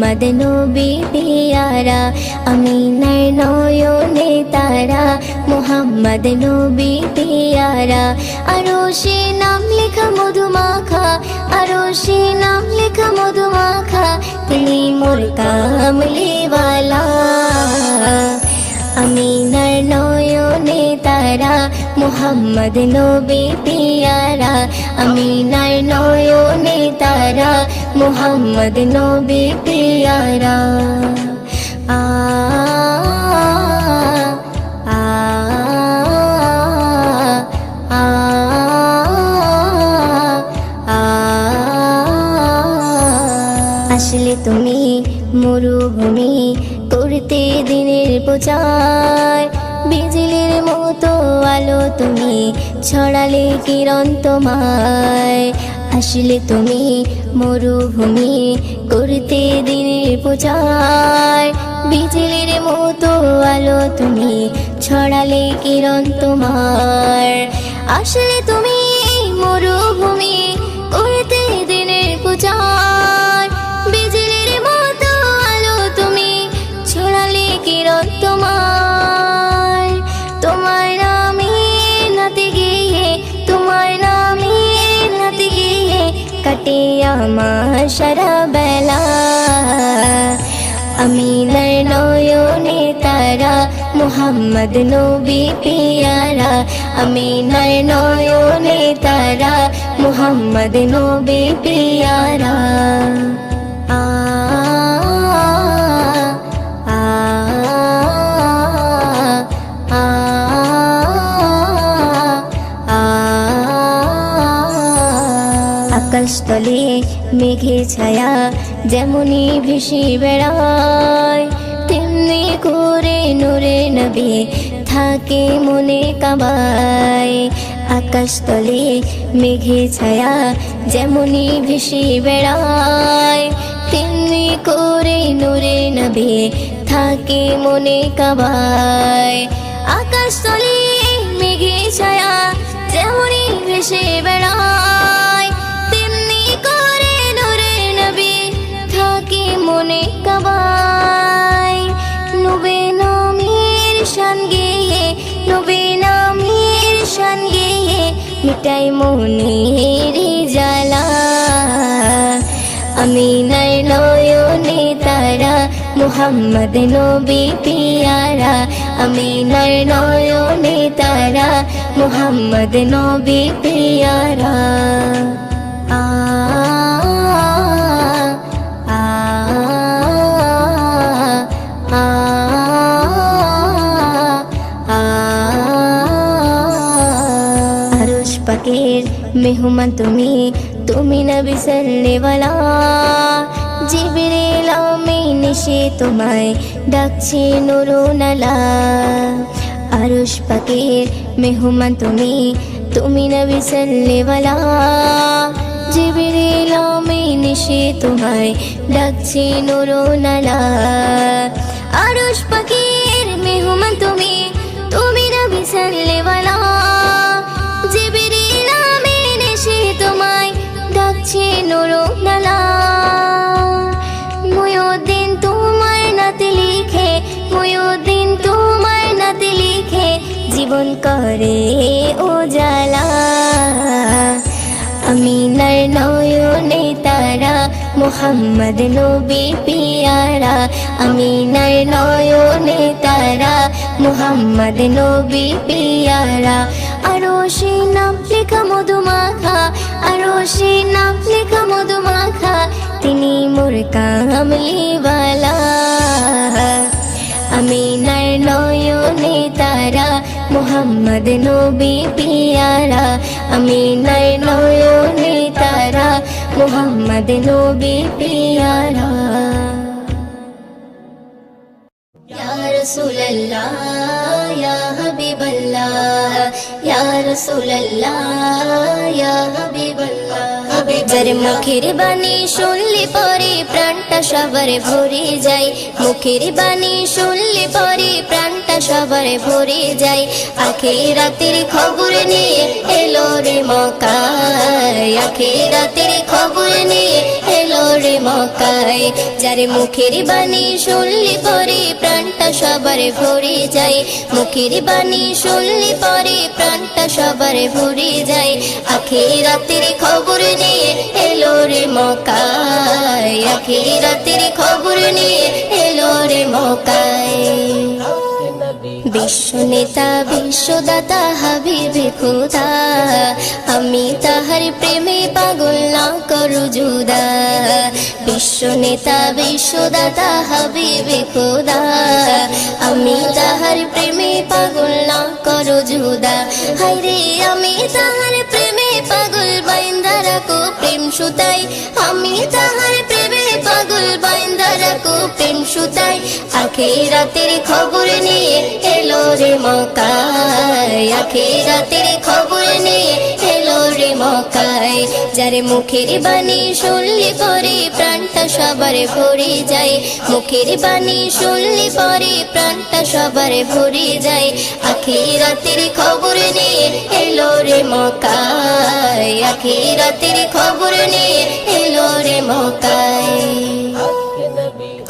মুহাম্মদ নবী পিয়ারা আমিনার নয়নে তারা মুহাম্মদ নবী পিয়ারা আরশে নাম লেখা মধুমাখা আরশে নাম লেখা মধুমাখা তিনি মোর কামলিওয়ালা আমিনার নয়নে তারা মুহাম্মদ নবী পিয়ারা আমিনার নয়নে তারা মুহাম্মদ নবী পিয়ারা আ আ আ আ আসলে তুমি মরুভূমি করতে দিনের প্রচার বিজলির মতো আলো তুমি ছড়ালে কিরণ তোমায় আসলে তুমি মরুভূমি করতে দিনের প্রচার বিজলির মতো আলো তুমি ছড়ালে কিরণ তোমার আসলে তুমি মরুভূমি করতে দিনের প্রচার বিজলির মতো আলো তুমি ছড়ালে কিরণ তোমার তোমার নামে নাতে গিয়ে তোমার নামে নাতে গিয়ে কাটে আমার সারা বেলা আমিনার নয়নে তারা মুহাম্মদ নবী পিয়ারা আমিনার নয়নে তারা মুহাম্মদ নবী পিয়ারা আ আ আ আ আকাশতলে মেঘে ছায়া যেমনি ভেসে বেড়ায় তেমনি করে নূরে নবী থাকে মনে কাবায় আকাশতলে মেঘে ছায়া যেমনি ভেসে বেড়ায় তেমনি করে নূরে নবী থাকে মনে কাবায় আকাশতলে মেঘে ছায়া যেমনি ভেসে বেড়ায় তেমনি করে নূরে নবী থাকে মনে কাবায় নবী নামের শান গেয়ে নবী নামের শান গেয়ে মিটাই মনের জ্বালা আমিনার নয়নে তারা মুহাম্মদ নবী পিয়ারা আমিনার নয়নে তারা মুহাম্মদ নবী পিয়ারা আ আ আ আ আরশ পাকের মেহমান তুমি তুমি নবী সাল্লেওয়ালা জিবরিল আমিন এসে তোমায় ডাকছে নুরুনালা আরশ পাকের মেহমান তুমি তুমি নবী সাল্লেওয়ালা জিবরিল আমিন এসে তোমায় ডাকছে নুরুনালা আরশ পাকের মেহমান তুমি তুমি নবী সাল্লেওয়ালা জিবরিল আমিন এসে তোমায় ডাকছে নুরুনালা মুয়ুদ্দিন তোমার নাতে লিখে মুয়ুদ্দিন তোমার নাতে লিখে জীবন করে উজালা আমিনার নয়নে তারা মুহাম্মদ নবী পিয়ারা আমিনার নয়নে তারা মুহাম্মদ নবী পিয়ারা আরশে নাম লেখা মধুমাখা আরশে নাম লেখা মধুমাখা তিনি মোর কামলিওয়ালা আমিনার নয়নে তারা মুহাম্মদ নবী পিয়ারা আমিনার নয়নে তারা মুহাম্মদ নবী পিয়ারা ইয়া রাসূলুল্লাহ ইয়া হাবিবাল্লাহ ইয়া রাসূলুল্লাহ ইয়া হাবিবাল্লাহ যার মুখের বাণী শুনলে পরে প্রাণটা সবার ভরে যায় মুখের বাণী শুনলে পরে প্রাণটা সবার ভরে যায় আখিরাতের খবর নিয়ে এলো রে মক্কায় আখিরাতের খবর নিয়ে এলো এলো রে মক্কায়। যার মুখের বাণী শুনলি পরে প্রাণটা সবার ভরে যায়, মুখের বাণী শুনলি পরে প্রাণটা সবার ভরে যায়। আখিরাতের খবর নিয়ে এলো রে মক্কায়, আখিরাতের খবর নিয়ে এলো রে মক্কায়। বিশ্ব নেতা বিশ্বদাতা হাবিবে খোদা, আমি তাহার প্রেমে পাগল না করু জুদা। বিশ্ব নেতা বিশ্বদাতা হাবিবে খোদা, আমি তাহার প্রেমে পাগল না করু জুদা। হায়রে আমি তাহার প্রেমে পাগল বাইন্দা রাখো প্রেম সুতাই, আমি তাহার প্রেমে পাগল বাইন্দা রাখো প্রেম সুতাই। আখিরাতের খবর নিয়ে এলো রে মক্কায়, আখিরাতের খবর নিয়ে এলো রে মক্কায়। যার মুখের বাণী শুনলি পরে প্রাণটা সবার ভরে যায়, মুখের বাণী শুনলি পরে প্রাণটা সবার ভরে যায়। আখিরাতের খবর নিয়ে এলো রে মক্কায়, আখিরাতের খবর নিয়ে এলো রে মক্কায়।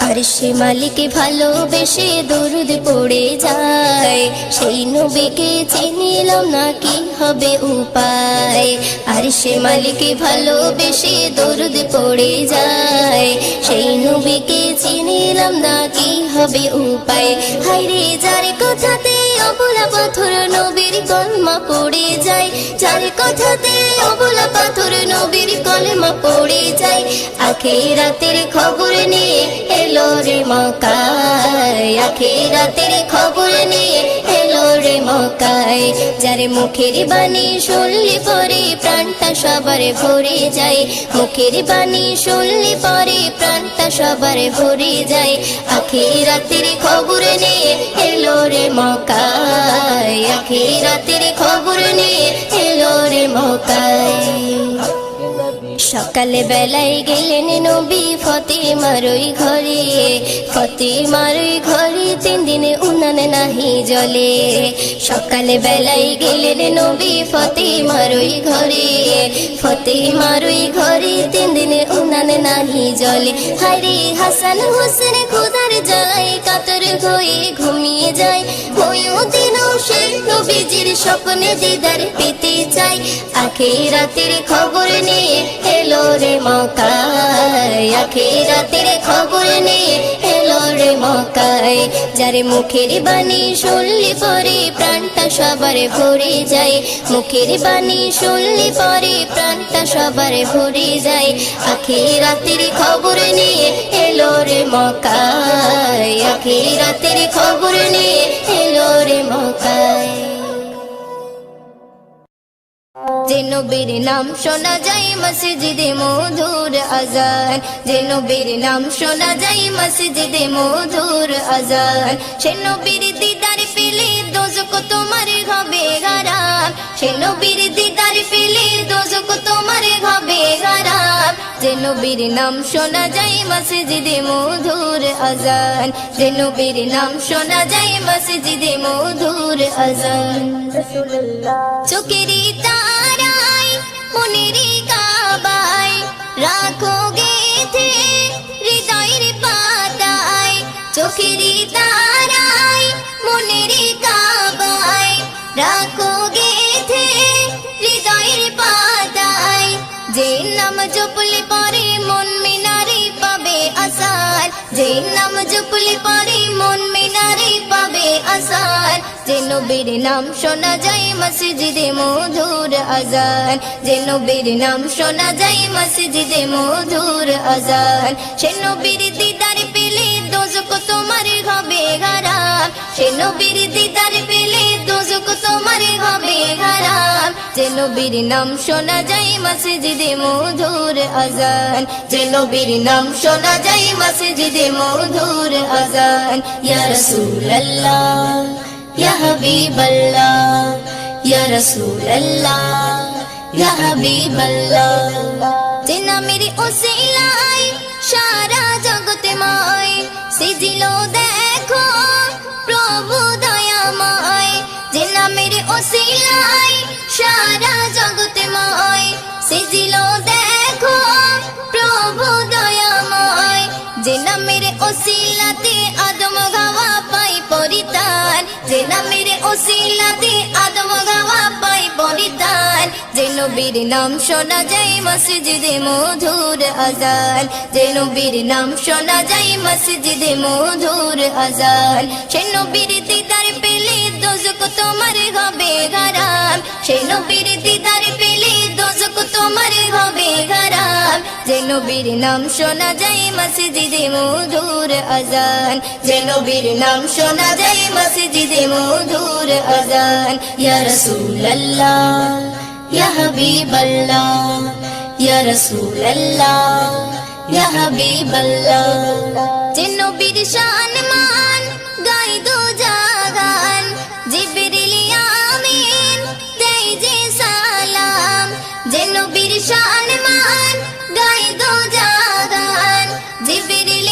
আরশে মালিক ভালোবেসে দরুদ পড়ে যায়, সেই নবীকে চিনিলাম না কি হবে উপায়। আরশে মালিক ভালোবেসে দরুদ পড়ে যায়, সেই নবীকে চিনিলাম না কি হবে উপায়। হায়রে যার কথাতে অবলা পাথর নবীর কলমা পড়ে যায়, যার কথাতে অবলা পাথর নবীর কলমা পড়ে যায়। আখিরাতের খবর নিয়ে এলো রে মক্কায়, আখিরাতের খবর নিয়ে এলো রে মক্কায়। যার মুখের বাণী শুনলি পরে প্রাণটা সবার ভরে যায়, মুখের বাণী শুনলি পরে প্রাণটা সবার ভরে যায়। আখিরাতের খবর নিয়ে এলো রে মক্কায়, আখিরাতের খবর নিয়ে এলো রে মক্কায়। সকালে বেলায় গেলেন নবী ফতেমার ওই ঘরে, ফতেমার ওই ঘরে 3 দিনে উনান নাহি জলে। সকালে বেলায় গেলেন নবী ফতেমার ওই ঘরে, ফতেমার ওই ঘরে 3 দিনে উনান নাহি জলে। হায়রে হাসান হোসেন খোদার জ্বালায় কাতর হয়ে ঘুমিয়ে যায়, ওইও দিনও সে নবীজির স্বপ্নে দিদার পেতে চায়। আখিরাতের খবর নিয়ে এলো রে মক্কায়, আখিরাতের খবর নিয়ে এলো রে মক্কায়। যার মুখের বাণী শুনলি পরে প্রাণটা সবার ভরে যায়, মুখের বাণী শুনলি পরে প্রাণটা সবার ভরে যায়। আখিরাতের খবর নিয়ে এলো রে মক্কায়, আখিরাতের খবর নিয়ে এলো রে মক্কায়। যে নবীর নাম শোনা যায় মসজিদে মধুর আজান, যে নবীর নাম শোনা যায় মসজিদে মধুর আজান। সে নবীর দিদার পেলে দোজখ তোমার হবে হারাম, সে নবীর দিদার পেলে দোজখ তোমার হবে হারাম। যে নবীর নাম শোনা যায় মসজিদে মধুর আজান, যে নবীর নাম শোনা যায় মসজিদে মধুর আজান। চোখেরই তারায় মনেরই কাবায় রাখো গেথে হৃদয়ের পাতায়, চোখেরই তারায় মনেরই কাবায় রাখো গেথে হৃদয়ের পাতায়। যে নাম জপলে পরে মন মিনারে পাবে আসার, যে নাম জপলে পরে মন মিনারে পাবে আসার। যে নবীর নাম শোনা যায় মসজিদে মধুর আজান, যে নবীর নাম শোনা যায় মসজিদে মধুর আজান। সে নবীর দিদার পেলে দোজখ তোমার হবে হারাম, সে নবীর দিদার পেলে দোজখ তোমার হবে হারাম। যে নবীর নাম শোনা যায় মসজিদে মধুর আজান, যে নবীর নাম শোনা যায় মসজিদে মধুর আজান। ইয়া রাসূলুল্লাহ ইয়া হাবিবাল্লাহ, ইয়া রাসূলুল্লাহ ইয়া হাবিবাল্লাহ। যে নামের ওসিলায় সারা জগৎময় সিজিল দেখো প্রভু দয়াময়, যে নামের ওসিলায় সারা জগৎময় সিজিল দেখো প্রভু প্রভু দয়াময়, যে নামের ওসিলাতে আদম গাওয়া পাই পরিত্রাণ, যে নামের ওসিলাতে আদম গাওয়া পাই পরিত্রাণ, যে নবীর নাম শোনা যায় মসজিদে মধুর আজান, যে নবীর নাম শোনা যায় মসজিদে মধুর আজান, সে নবীর দিদার পেলে দোজখ তোমার হবে হারাম, সে নবীর দিদার পেলে দোজখ তোমার হবে হারাম, যে নবীর নাম শোনা যায় মসজিদে মধুর আজান, যে নবীর নাম শোনা যায় মসজিদে মধুর আজান। ইয়া রাসূলুল্লাহ ইয়া হাবিবাল্লাহ, ইয়া রাসূলুল্লাহ ইয়া হাবিবাল্লাহ, যে নবীর শান মান গাই দো জাগান, জিবরিল আমিন দেই যে সালাম, যে নবীর শান মান গাই দো জাগান, জিবরিল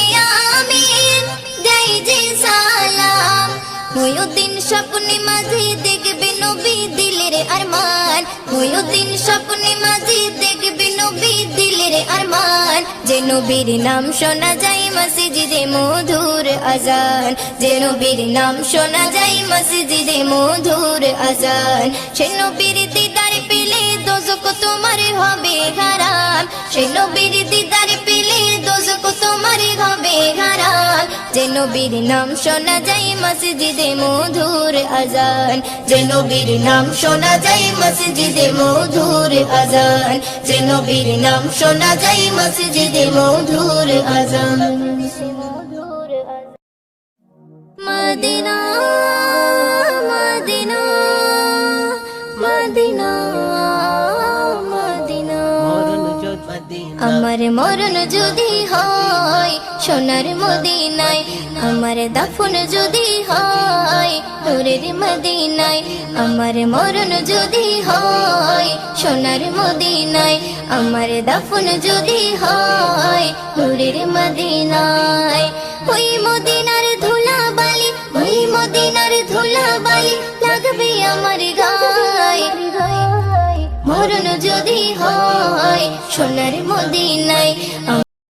আমিন দেই যে সালাম, মুয়ুদ্দিন স্বপ্নে মাঝে দেখবে নবী দিলের আরমান, মুয়ুদ্দিন স্বপ্নে মাঝে দেখবে নবী দিলের আরমান, যে নবীর নাম শোনা যায় মসজিদে মধুর আজান, যে নবীর নাম শোনা যায় মসজিদে মধুর আজান, সে নবীর দিদার পেলে দোজখ তোমার হবে হারাম, সে নবীর দিদার পেলে দোজখ তোমার হবে হারাম, যে নবীর নাম শোনা যায় মসজিদে মধুর আজান, যে নবীর নাম শোনা যায় মসজিদে মধুর আজান, যে নবীর নাম শোনা যায় মসজিদে মধুর আজান। মদিনা মদিনা মদিনা মদিনা, আমার মরণ যদি হয় সোনার মদিনায়, আমার দাফন যদি হয় নূরের মদিনায়, আমার মরণ যদি হয় সোনার মদিনায়, আমার দাফন যদি হয় নূরের মদিনায়, ওই মদিনার ধুলা বালি, ওই মদিনার ধুলা বালি লাগবে আমার গায়ে, মরণ যদি হয় সোনার মদিনায়।